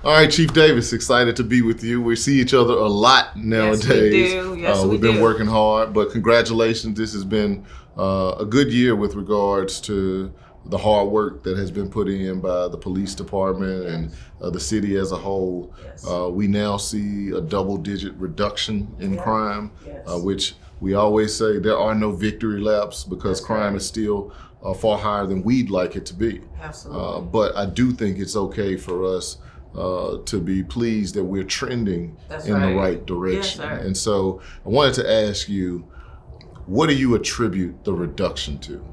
All right, Chief Davis, excited to be with you. We see each other a lot nowadays. Yes, we do. We've been working hard, but congratulations. This has been a good year with regards to the hard work that has been put in by the police department and the city as a whole. Yes. We now see a double-digit reduction in crime, Yes. which we always say there are no victory laps because That's crime right. is still far higher than we'd like it to be. Absolutely. But I do think it's okay for us to be pleased that we're trending That's in the right. right direction. Yes, sir. And so I wanted to ask you, what do you attribute the reduction to?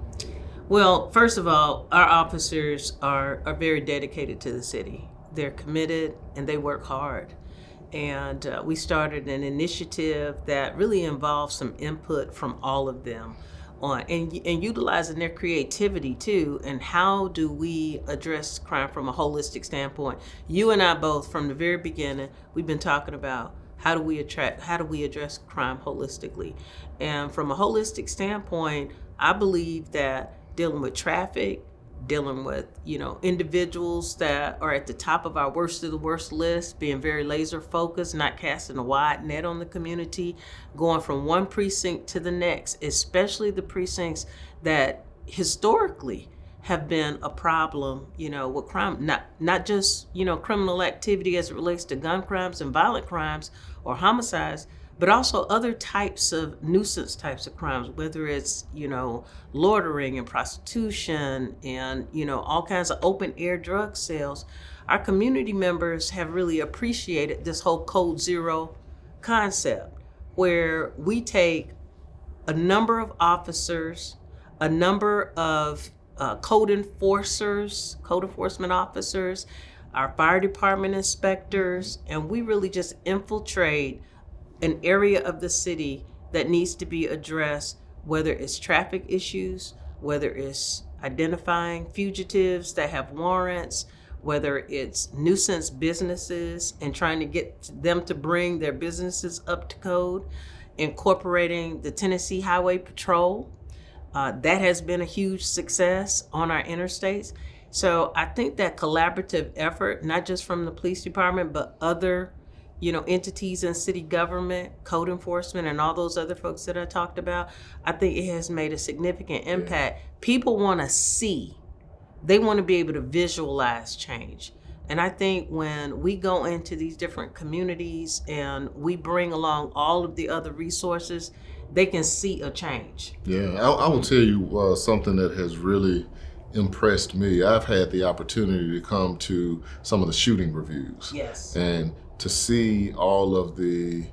Well, first of all, our officers are very dedicated to the city. They're committed and they work hard. And we started an initiative that really involves some input from all of them on and utilizing their creativity too. And how do we address crime from a holistic standpoint? You and I both, from the very beginning, we've been talking about how do we address crime holistically? And from a holistic standpoint, I believe that dealing with traffic, dealing with, individuals that are at the top of our worst of the worst list, being very laser focused, not casting a wide net on the community, going from one precinct to the next, especially the precincts that historically have been a problem, with crime, not just, criminal activity as it relates to gun crimes and violent crimes or homicides, but also other types of nuisance types of crimes, whether it's, loitering and prostitution and, all kinds of open air drug sales. Our community members have really appreciated this whole Code Zero concept, where we take a number of officers, a number of code enforcement officers, our fire department inspectors, and we really just infiltrate an area of the city that needs to be addressed, whether it's traffic issues, whether it's identifying fugitives that have warrants, whether it's nuisance businesses and trying to get them to bring their businesses up to code, incorporating the Tennessee Highway Patrol. That has been a huge success on our interstates. So I think that collaborative effort, not just from the police department, but other entities in city government, code enforcement, and all those other folks that I talked about, I think it has made a significant impact. People want to see, they want to be able to visualize change. And I think when we go into these different communities and we bring along all of the other resources, they can see a change. Yeah, I will tell you something that has really impressed me. I've had the opportunity to come to some of the shooting reviews. Yes. And to see all of the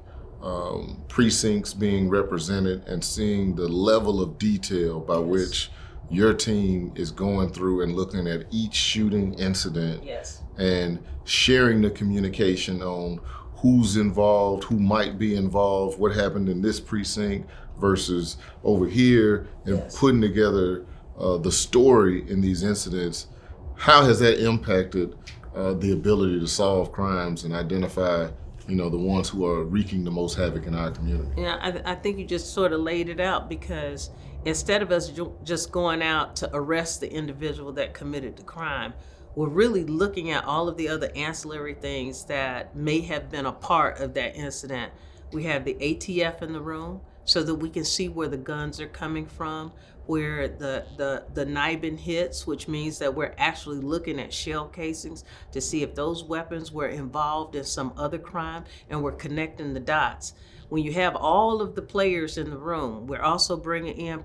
precincts being represented and seeing the level of detail by which your team is going through and looking at each shooting incident and sharing the communication on who's involved, who might be involved, what happened in this precinct versus over here, and putting together the story in these incidents. How has that impacted the ability to solve crimes and identify, the ones who are wreaking the most havoc in our community? Yeah, I think you just sort of laid it out, because instead of us just going out to arrest the individual that committed the crime, we're really looking at all of the other ancillary things that may have been a part of that incident. We have the ATF in the room so that we can see where the guns are coming from, where the NIBIN hits, which means that we're actually looking at shell casings to see if those weapons were involved in some other crime, and we're connecting the dots. When you have all of the players in the room, we're also bringing in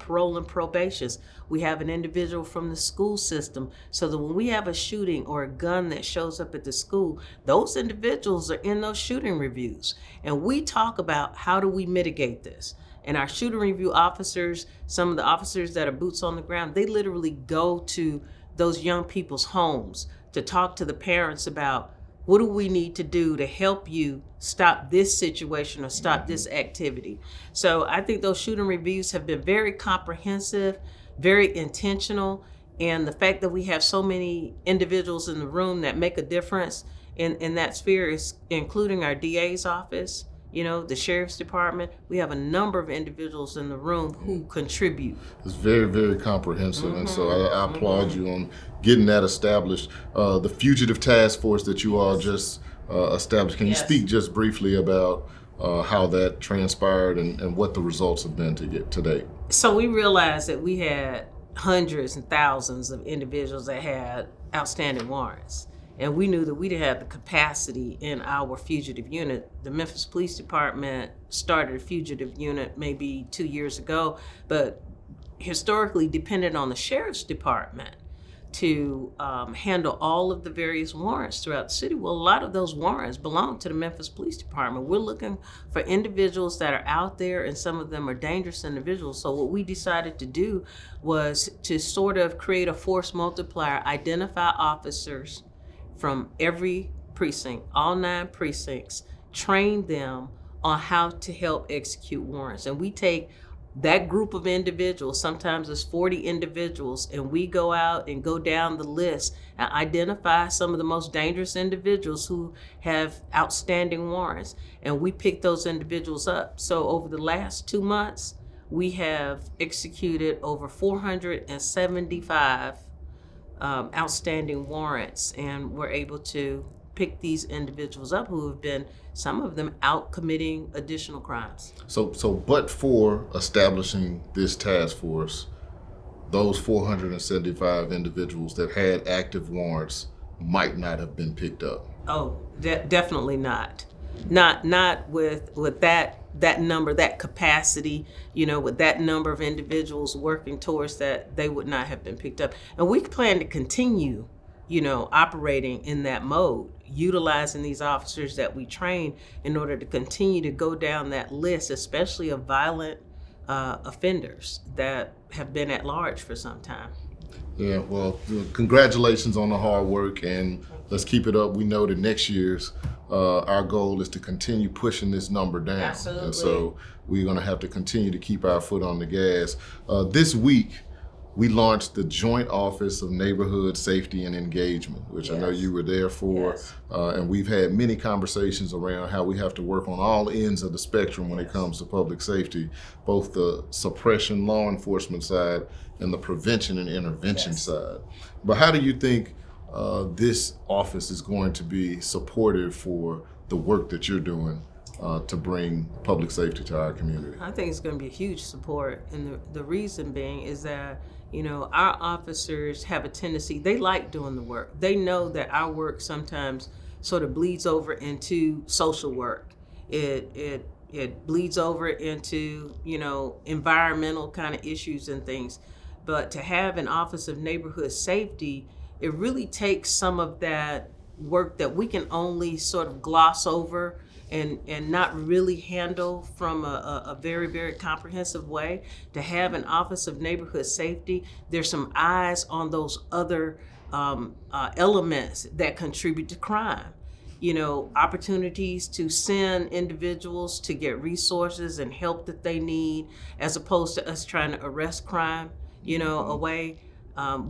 parole and probations. We have an individual from the school system, so that when we have a shooting or a gun that shows up at the school, those individuals are in those shooting reviews. And we talk about how do we mitigate this. And our shooting review officers, some of the officers that are boots on the ground, they literally go to those young people's homes to talk to the parents about, what do we need to do to help you stop this situation or stop this activity? So I think those shooting reviews have been very comprehensive, very intentional. And the fact that we have so many individuals in the room that make a difference in that sphere, is including our DA's office, the sheriff's department. We have a number of individuals in the room who contribute. It's very, very comprehensive, and so I applaud you on getting that established. The fugitive task force that you all just established. Can you speak just briefly about how that transpired and what the results have been to date? So we realized that we had hundreds and thousands of individuals that had outstanding warrants. And we knew that we didn't have the capacity in our fugitive unit. The Memphis Police Department started a fugitive unit maybe 2 years ago, but historically depended on the sheriff's department to handle all of the various warrants throughout the city. Well, a lot of those warrants belong to the Memphis Police Department. We're looking for individuals that are out there, and some of them are dangerous individuals. So what we decided to do was to sort of create a force multiplier, identify officers from every precinct, all 9 precincts, train them on how to help execute warrants. And we take that group of individuals, sometimes it's 40 individuals, and we go out and go down the list and identify some of the most dangerous individuals who have outstanding warrants. And we pick those individuals up. So over the last 2 months, we have executed over 475 outstanding warrants, and we're able to pick these individuals up who have been, some of them, out committing additional crimes. So but for establishing this task force, those 475 individuals that had active warrants might not have been picked up. Oh, definitely not. Not with that number, that capacity, with that number of individuals working towards that, they would not have been picked up. And we plan to continue, operating in that mode, utilizing these officers that we train in order to continue to go down that list, especially of violent offenders that have been at large for some time. Yeah, well, congratulations on the hard work, and let's keep it up. We know that next year's our goal is to continue pushing this number down. Absolutely. And so we're going to have to continue to keep our foot on the gas. This week, we launched the Joint Office of Neighborhood Safety and Engagement, which I know you were there for. And we've had many conversations around how we have to work on all ends of the spectrum when it comes to public safety, both the suppression law enforcement side and the prevention and intervention side. But how do you think this office is going to be supportive for the work that you're doing to bring public safety to our community? I think it's going to be a huge support, and the reason being is that our officers have a tendency, they like doing the work. They know that our work sometimes sort of bleeds over into social work. It bleeds over into environmental kind of issues and things. But to have an Office of Neighborhood Safety, it really takes some of that work that we can only sort of gloss over and not really handle from a very, very comprehensive way. To have an Office of Neighborhood Safety, there's some eyes on those other elements that contribute to crime. Opportunities to send individuals to get resources and help that they need, as opposed to us trying to arrest crime, away.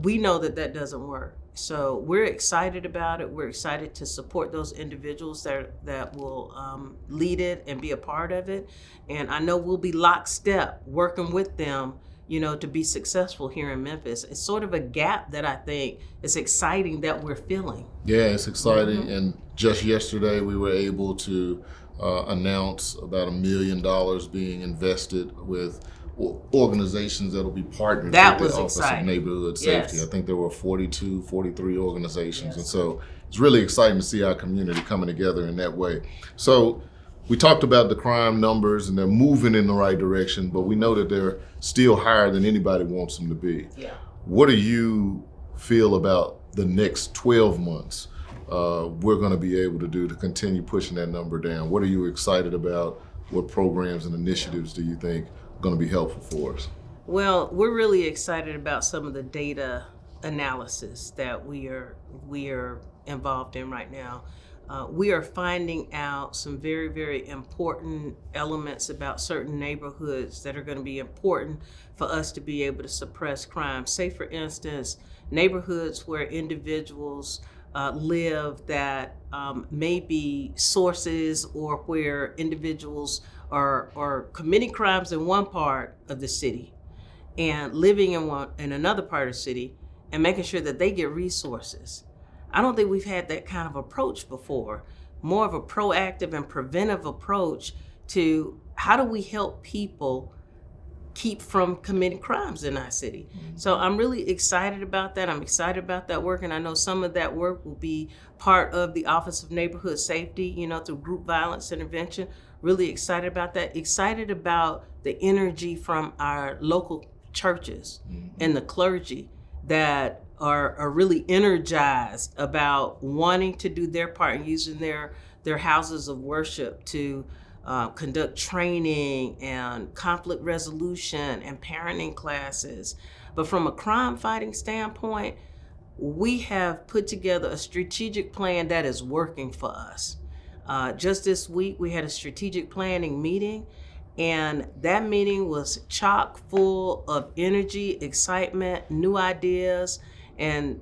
We know that doesn't work. So we're excited about it. We're excited to support those individuals that will lead it and be a part of it. And I know we'll be lockstep working with them, to be successful here in Memphis. It's sort of a gap that I think is exciting that we're filling. Yeah, it's exciting. And just yesterday we were able to announce about $1 million being invested with organizations that'll be partners with the Office of Neighborhood Safety. Yes. I think there were 42, 43 organizations. And so it's really exciting to see our community coming together in that way. So we talked about the crime numbers, and they're moving in the right direction, but we know that they're still higher than anybody wants them to be. Yeah. What do you feel about the next 12 months we're going to be able to do to continue pushing that number down? What are you excited about? What programs and initiatives do you think going to be helpful for us? Well, we're really excited about some of the data analysis that we are involved in right now. We are finding out some very, very important elements about certain neighborhoods that are going to be important for us to be able to suppress crime. Say, for instance, neighborhoods where individuals live that may be sources or where individuals are committing crimes in one part of the city and living in another part of the city and making sure that they get resources. I don't think we've had that kind of approach before, more of a proactive and preventive approach to how do we help people keep from committing crimes in our city. So I'm really excited about that. I'm excited about that work, and I know some of that work will be part of the Office of Neighborhood Safety, through group violence intervention. Really excited about that. Excited about the energy from our local churches and the clergy that are really energized about wanting to do their part and using their houses of worship to conduct training and conflict resolution and parenting classes. But from a crime fighting standpoint, we have put together a strategic plan that is working for us. Just this week, we had a strategic planning meeting, and that meeting was chock full of energy, excitement, new ideas, and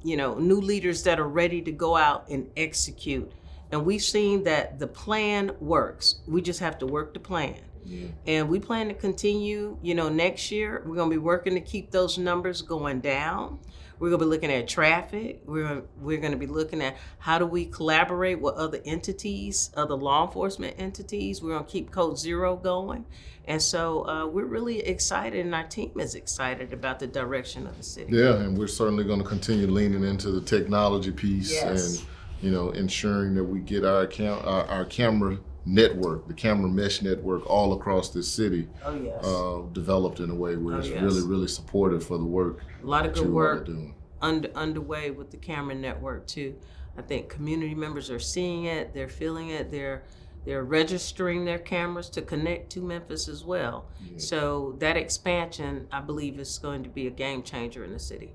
new leaders that are ready to go out and execute. And we've seen that the plan works. We just have to work the plan. Yeah. And we plan to continue, next year. We're going to be working to keep those numbers going down. We're going to be looking at traffic. We're going to be looking at how do we collaborate with other entities, other law enforcement entities. We're going to keep Code Zero going. And so we're really excited, and our team is excited about the direction of the city. Yeah, and we're certainly going to continue leaning into the technology piece. Yes. And ensuring that we get our camera network, the camera mesh network, all across this city, developed in a way where it's really, really supportive for the work. A lot of good work underway with the camera network too. I think community members are seeing it, they're feeling it, they're registering their cameras to connect to Memphis as well. Yeah. So that expansion, I believe, is going to be a game changer in the city.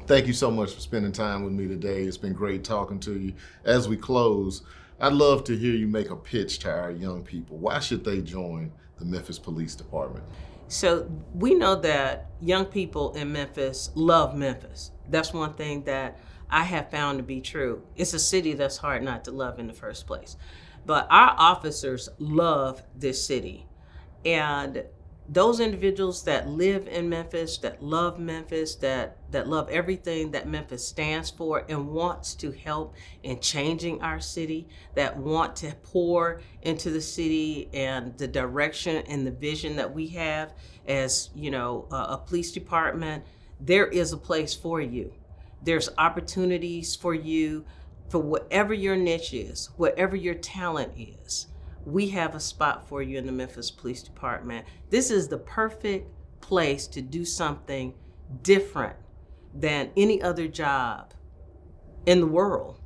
Thank you so much for spending time with me today. It's been great talking to you. As we close, I'd love to hear you make a pitch to our young people. Why should they join the Memphis Police Department? So we know that young people in Memphis love Memphis. That's one thing that I have found to be true. It's a city that's hard not to love in the first place. But our officers love this city. And those individuals that live in Memphis, that love Memphis, that love everything that Memphis stands for and wants to help in changing our city, that want to pour into the city and the direction and the vision that we have as, a police department, there is a place for you. There's opportunities for you for whatever your niche is, whatever your talent is. We have a spot for you in the Memphis Police Department. This is the perfect place to do something different than any other job in the world.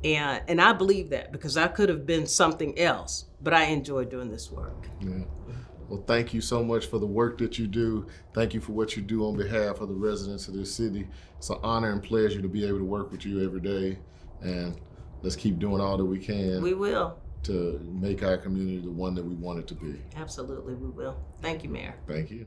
And I believe that because I could have been something else, but I enjoy doing this work. Yeah. Well, thank you so much for the work that you do. Thank you for what you do on behalf of the residents of this city. It's an honor and pleasure to be able to work with you every day. And let's keep doing all that we can. We will. To make our community the one that we want it to be. Absolutely, we will. Thank you, Mayor. Thank you.